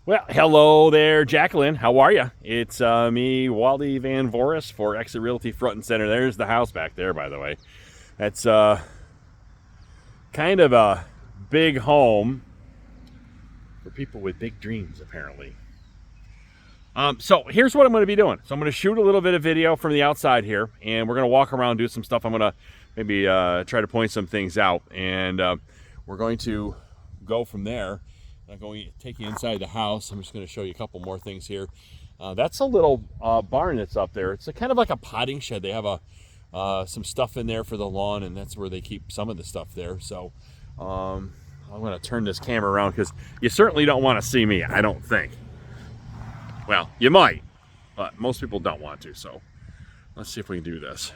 Well, hello there, Jacqueline. How are you? It's me, Wally Van Voris for Exit Realty Front and Center. There's the house back there, by the way. That's kind of a big home for people with big dreams, apparently. So here's what I'm going to be doing. So I'm going to shoot a little bit of video from the outside here, and we're going to walk around, do some stuff. I'm going to maybe try to point some things out, and we're going to go from there. I'm going to take you inside the house. I'm just going to show you a couple more things here. That's a little barn that's up there. It's kind of like a potting shed. They have some stuff in there for the lawn, and that's where they keep some of the stuff there. So I'm going to turn this camera around because you certainly don't want to see me, I don't think. Well, you might, but most people don't want to. So let's see if we can do this.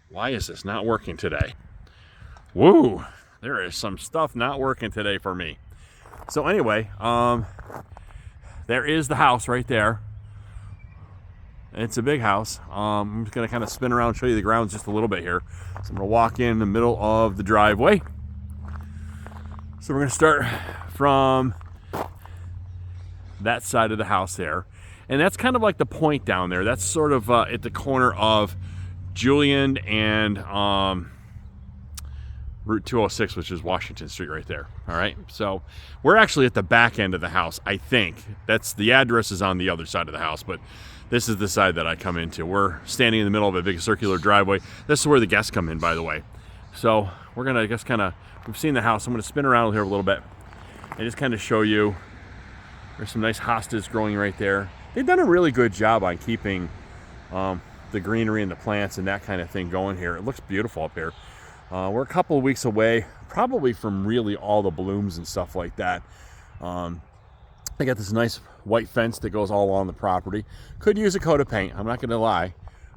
Why is this not working today? Woo! There is some stuff not working today for me. So anyway, there is the house right there. It's a big house. I'm just going to kind of spin around and show you the grounds just a little bit here. So I'm going to walk in the middle of the driveway. So we're going to start from that side of the house there. And that's kind of like the point down there. That's sort of at the corner of Juliand and Route 206, which is Washington Street right there. All right, so we're actually at the back end of the house, I think. That's the address is on the other side of the house, but this is the side that I come into. We're standing in the middle of a big circular driveway. This is where the guests come in, by the way. So we're gonna just kind of, we've seen the house. I'm gonna spin around here a little bit and just kind of show you. There's some nice hostas growing right there. They've done a really good job on keeping the greenery and the plants and that kind of thing going here. It looks beautiful up here. We're a couple of weeks away, probably from really all the blooms and stuff like that. They got this nice white fence that goes all along the property. Could use a coat of paint, I'm not going to lie,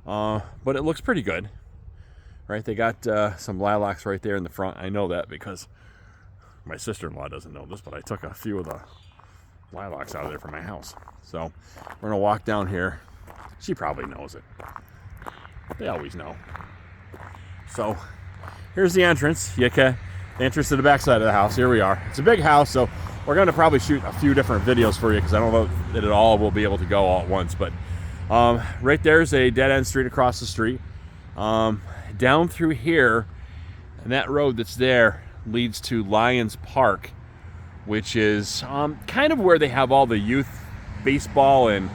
but it looks pretty good. Right? They got some lilacs right there in the front. I know that because my sister-in-law doesn't know this, but I took a few of the lilacs out of there from my house. So we're going to walk down here. She probably knows it. They always know. So here's the entrance. The entrance to the back side of the house. Here we are. It's a big house, so we're going to probably shoot a few different videos for you because I don't know that it all will be able to go all at once. But right there's a dead-end street across the street. Down through here, and that road that's there leads to Lions Park, which is kind of where they have all the youth baseball and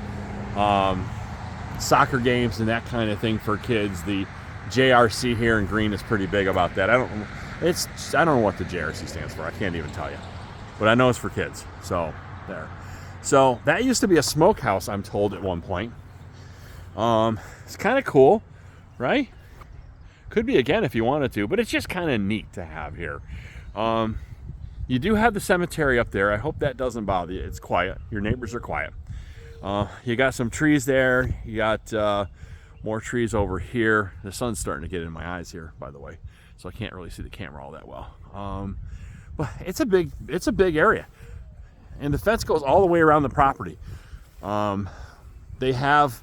soccer games and that kind of thing for kids. The JRC here in Green is pretty big about that. I don't know what the JRC stands for. I can't even tell you, but I know it's for kids. So there. So that used to be a smokehouse, I'm told, at one point. It's kind of cool, right? Could be again if you wanted to, but it's just kind of neat to have here. You do have the cemetery up there. I hope that doesn't bother you. It's quiet. Your neighbors are quiet. You got some trees there. You got more trees over here. The sun's starting to get in my eyes here, by the way, so I can't really see the camera all that well. But it's a big area, and the fence goes all the way around the property. They have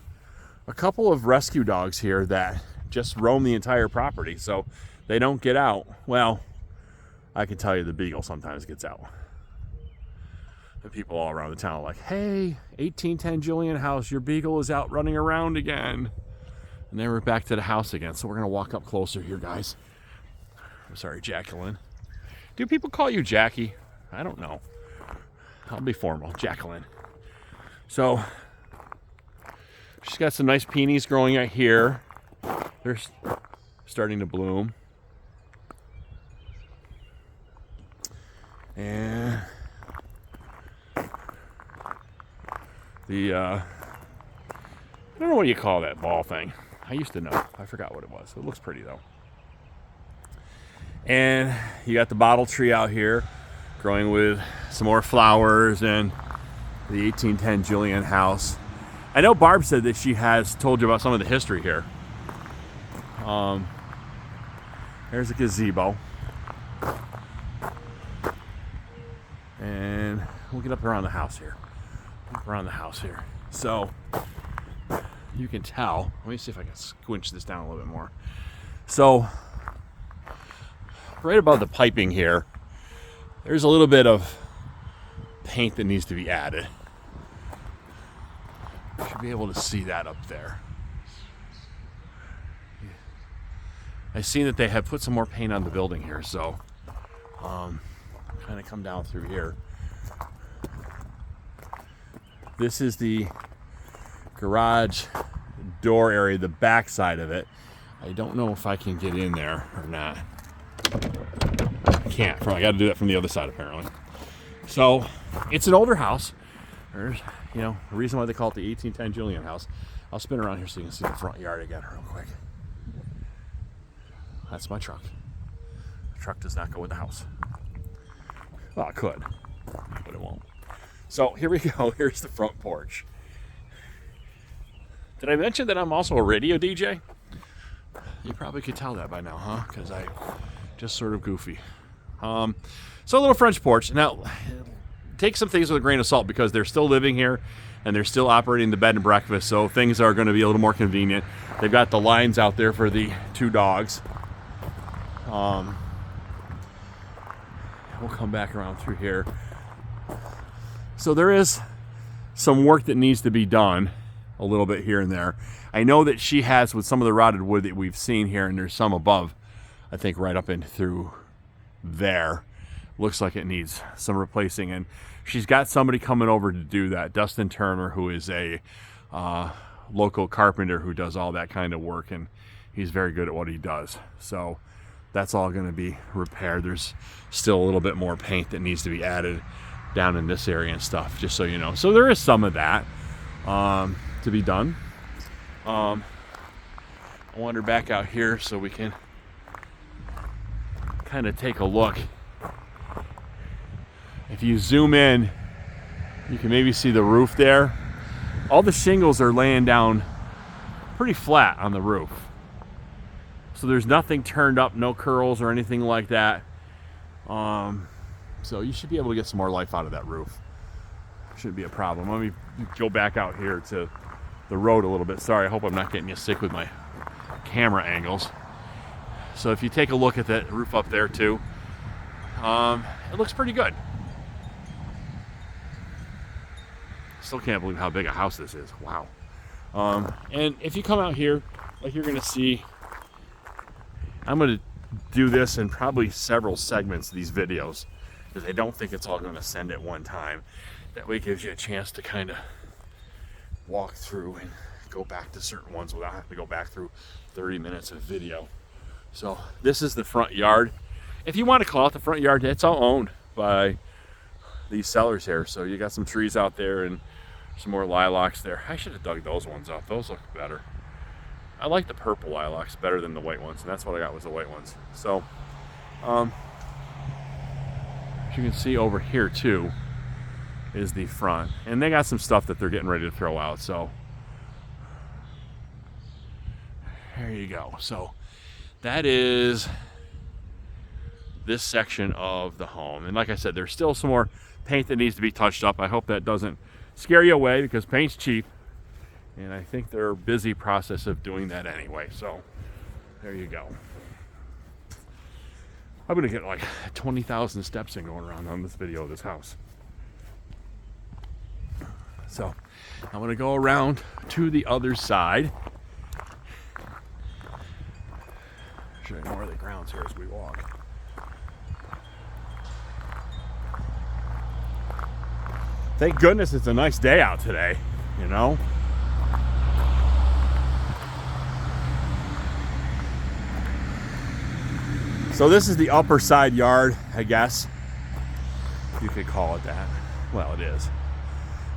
a couple of rescue dogs here that just roam the entire property, so they don't get out. Well, I can tell you the beagle sometimes gets out. And people all around the town are like, hey, 1810 Juliand House, your beagle is out running around again. And then we're back to the house again. So we're going to walk up closer here, guys. I'm sorry, Jacqueline. Do people call you Jackie? I don't know. I'll be formal. Jacqueline. So she's got some nice peonies growing right here. They're starting to bloom. And I don't know what you call that ball thing. I used to know. I forgot what it was. It looks pretty though. And you got the bottle tree out here growing with some more flowers and the 1810 Juliand House. I know Barb said that she has told you about some of the history here. There's a gazebo. And we'll get up around the house here. So you can tell. Let me see if I can squinch this down a little bit more. So right above the piping here, there's a little bit of paint that needs to be added. You should be able to see that up there. I've seen that they have put some more paint on the building here, so kind of come down through here. This is the garage door area, the back side of it. I don't know if I can get in there or not. I can't. I got to do that from the other side apparently. So it's an older house. There's, you know, a reason why they call it the 1810 Juliand house. I'll spin around here so you can see the front yard again real quick. That's my truck. The truck does not go with the house. Well, it could, but it won't. So here we go. Here's the front porch. Did I mention that I'm also a radio DJ? You probably could tell that by now, huh? Because I just sort of goofy. So a little French porch. Now, take some things with a grain of salt because they're still living here and they're still operating the bed and breakfast, so things are going to be a little more convenient. They've got the lines out there for the 2 dogs. We'll come back around through here. So there is some work that needs to be done a little bit here and there. I know that she has with some of the rotted wood that we've seen here, and there's some above, I think right up in through there. Looks like it needs some replacing, and she's got somebody coming over to do that. Dustin Turner, who is a local carpenter who does all that kind of work, and he's very good at what he does. So that's all going to be repaired. There's still a little bit more paint that needs to be added down in this area and stuff, just so you know. So there is some of that to be done. I wander back out here so we can kind of take a look. If you zoom in, you can maybe see the roof there. All the shingles are laying down pretty flat on the roof. So there's nothing turned up, no curls or anything like that. So you should be able to get some more life out of that roof. Shouldn't be a problem. Let me go back out here to the road a little bit. Sorry, I hope I'm not getting you sick with my camera angles. So if you take a look at that roof up there too, it looks pretty good. Still can't believe how big a house this is. Wow. And if you come out here, like you're gonna see, I'm gonna do this in probably several segments of these videos because I don't think it's all gonna send at one time. That way it gives you a chance to kind of walk through and go back to certain ones without having to go back through 30 minutes of video. So this is the front yard. If you want to call it the front yard, it's all owned by these sellers here. So you got some trees out there and some more lilacs there. I should have dug those ones up. Those look better. I like the purple lilacs better than the white ones, and that's what I got was the white ones. So as you can see over here too is the front, and they got some stuff that they're getting ready to throw out. So there you go. So that is this section of the home, and like I said, there's still some more paint that needs to be touched up. I hope that doesn't scare you away because paint's cheap, and I think they're a busy process of doing that anyway. So there you go. I'm gonna get like 20,000 steps in going around on this video of this house. So I'm gonna go around to the other side. Show you more of the grounds here as we walk. Thank goodness it's a nice day out today, you know? So this is the upper side yard, I guess. You could call it that. Well, it is.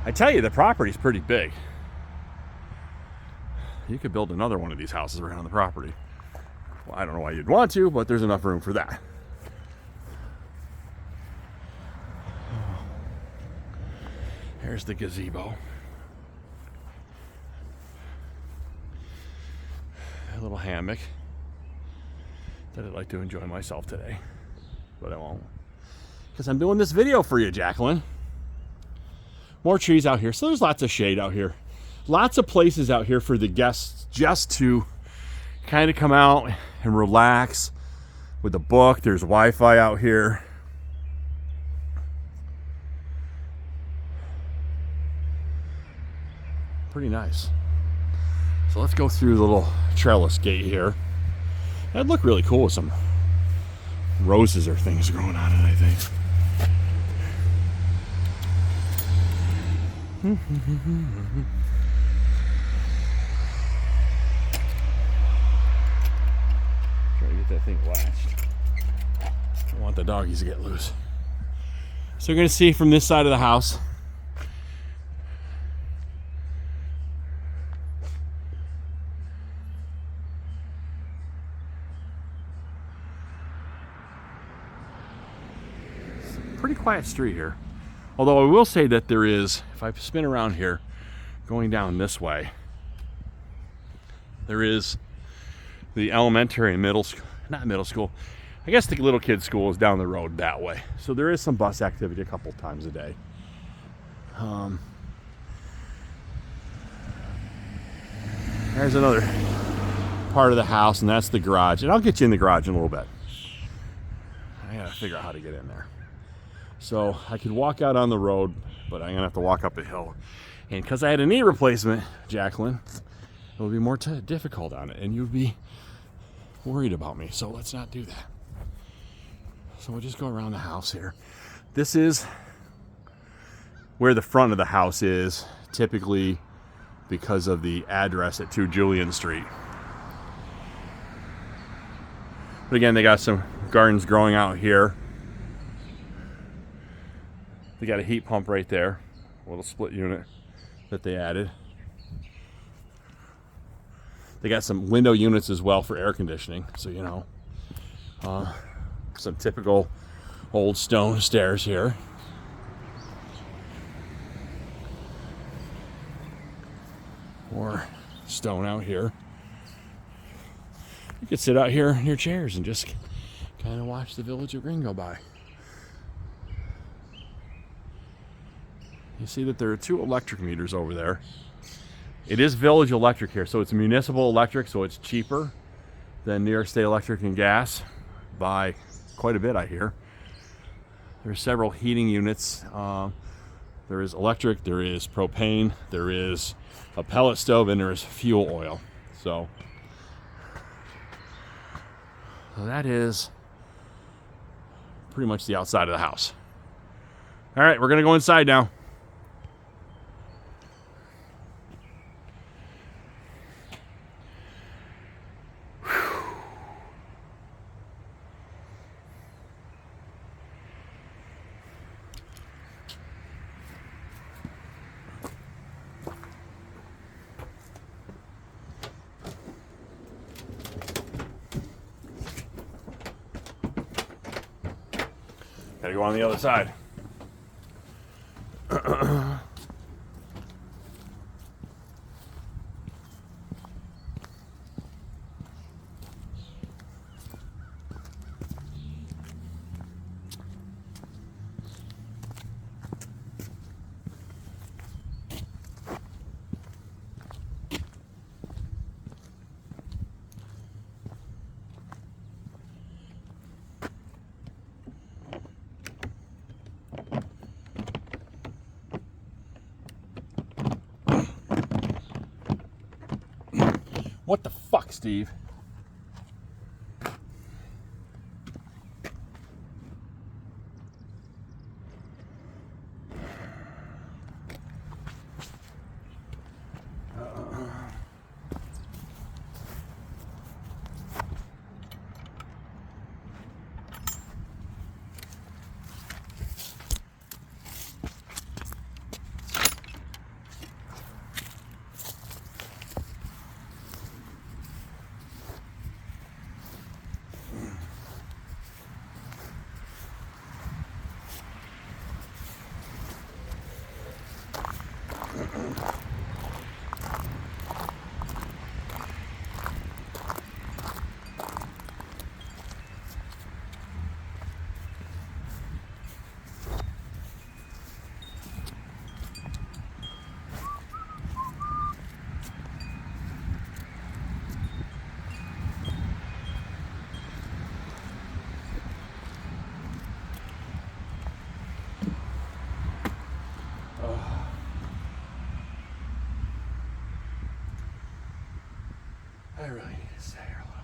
I tell you, the property's pretty big. You could build another one of these houses right on the property. Well, I don't know why you'd want to, but there's enough room for that. Here's the gazebo. A little hammock that I'd like to enjoy myself today, but I won't because I'm doing this video for you, Jacqueline. More trees out here, so there's lots of shade out here. Lots of places out here for the guests just to kind of come out and relax with a book. There's Wi-Fi out here. Pretty nice. So let's go through the little trellis gate here. That'd look really cool with some roses or things growing on it, I think. Try to get that thing latched. I want the doggies to get loose. So you're going to see from this side of the house. It's a pretty quiet street here. Although I will say that there is, if I spin around here, going down this way, there is the elementary and middle school, not middle school, I guess the little kids' school is down the road that way. So there is some bus activity a couple times a day. There's another part of the house, and that's the garage. And I'll get you in the garage in a little bit. I gotta figure out how to get in there. So I could walk out on the road, but I'm gonna have to walk up a hill. And because I had a knee replacement, Jacqueline, it would be more difficult on it, and you'd be worried about me. So let's not do that. So we'll just go around the house here. This is where the front of the house is, typically because of the address at 2 Juliand Street. But again, they got some gardens growing out here. They got a heat pump right there, a little split unit that they added. They got some window units as well for air conditioning, so you know. Some typical old stone stairs here. Or stone out here. You could sit out here in your chairs and just kind of watch the village of Green go by. You see that there are 2 electric meters over there. It is village electric here, so it's municipal electric, so it's cheaper than New York State Electric and Gas by quite a bit, I hear. There's several heating units. There is electric, there is propane, there is a pellet stove, and there is fuel oil. So that is pretty much the outside of the house. All right, we're gonna go inside now. Gotta go on the other side. What the fuck, Steve? Say hello.